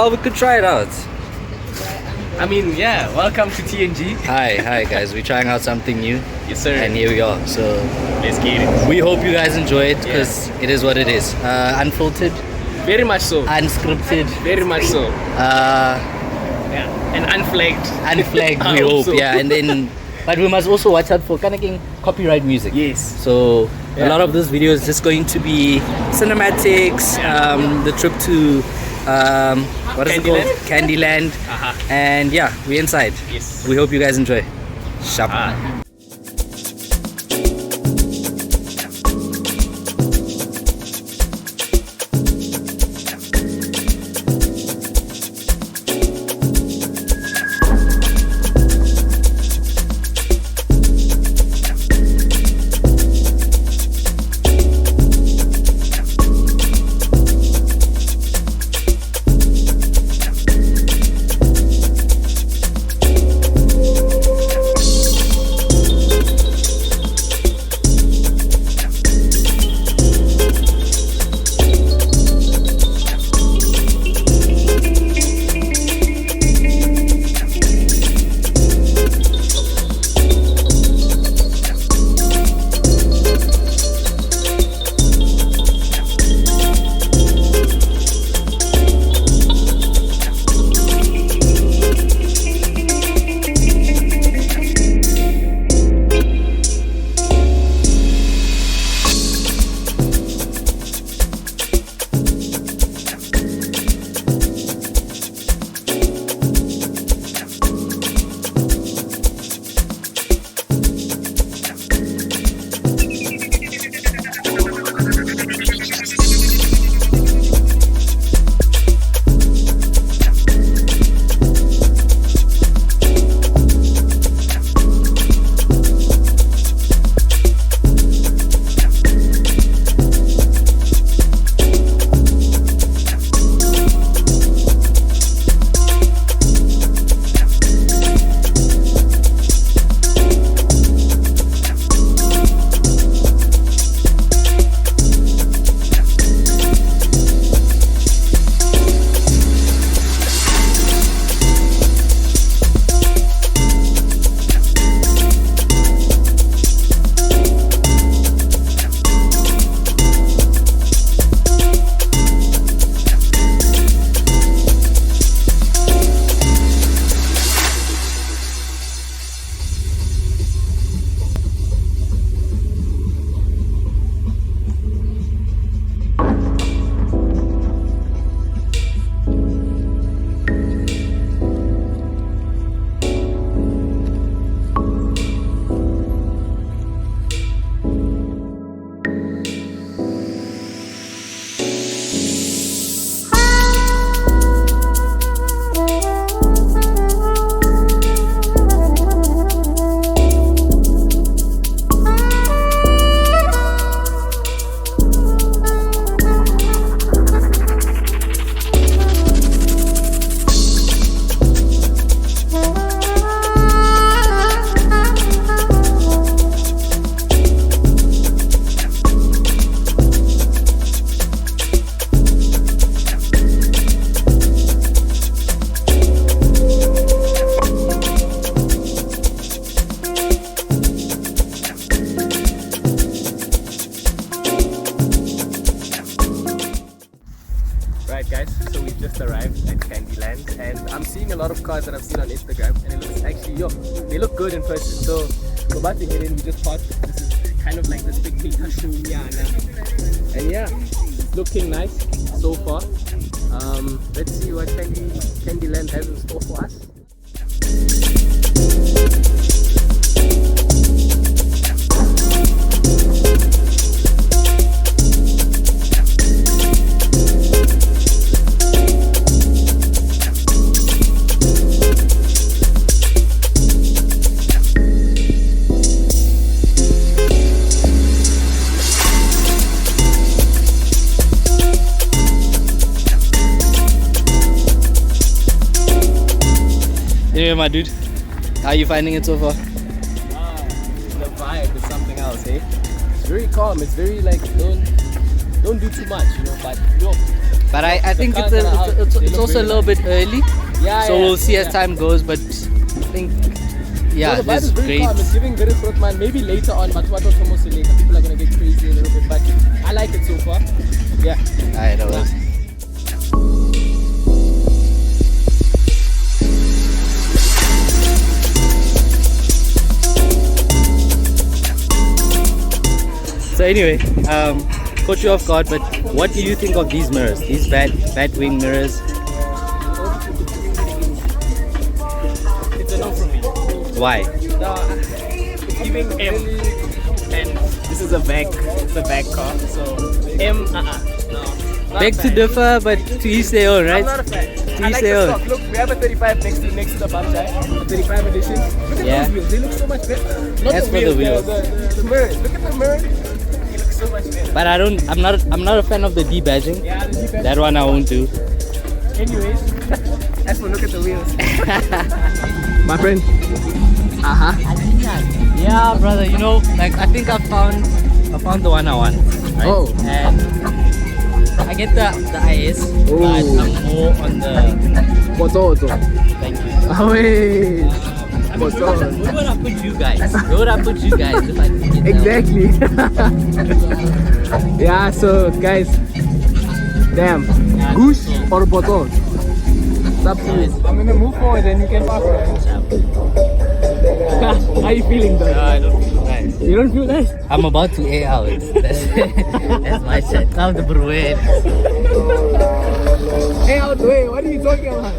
Well, we could try it out. I mean, yeah, welcome to TNG. Hi guys, we're trying out something new. Yes, sir. And here we are. So let's get it. we hope you guys enjoy it because it is what it is. Unfiltered, Very much so. unscripted, Very much so. yeah, And unflagged. unflagged. I We hope hope, so. yeah. And then, but we must also watch out for kind of copyright music. Yes. So a lot of this video is just going to be cinematics. The trip to what is it called? Candyland. And yeah, we're inside. Yes. We hope you guys enjoy. Sharp. So we've just arrived at Candyland, and I'm seeing a lot of cars that I've seen on Instagram, and it looks actually, they look good in person. So we're about to head in. We just parked. This is kind of like the spectator show, and yeah, it's looking nice so far. Let's see what Candyland has in store for us. Anyway, my dude, how are you finding it so far? The vibe is something else, eh? It's very calm. It's very like don't do too much, but But I think cars it's that are out, it's they look also a very little bit early. Yeah, So yeah, we'll see as yeah. time goes. But I think yeah, So the vibe there's is very great. calm. It's giving very fruit, man. Maybe later on, but what almost later, people are gonna get crazy a little bit. But I like it so far. Yeah. I know. So anyway, caught you off guard, but what do you think of these mirrors? These bat wing mirrors? It's a no from me. Why? It's giving M, and this is a VAG. It's a VAG car, so M. No. not Beg a to fan. differ, but to each their own, I'm right? not a fan. To I each like their the own. stock. Look, we have a 35 next to the bump drive. A 35 edition. Look at Yeah. those wheels. They look so much better. Not As the for the wheels. wheels. The mirrors. Look at the mirrors. They look so much better. But I'm not a fan of the debadging. Yeah, the Jeep. That one I won't do. Anyways, as for look at the wheels. My friend. Yeah, brother. You know, like I think I found the one I want. Right? Oh. And I get the IS, but I'm more on the. Moto. Thank you. Oh, wait. I mean, where would I put you guys? Where would I put you guys if I could get Exactly. Yeah, so guys, damn, Yeah, Goose so- or Boto? It's up to you. I'm gonna move forward and you can pass it. How are you feeling though? I don't feel nice. You don't feel nice? I'm about to A out. That's my shit. Now the bread. Hey, out the way, what are you talking about?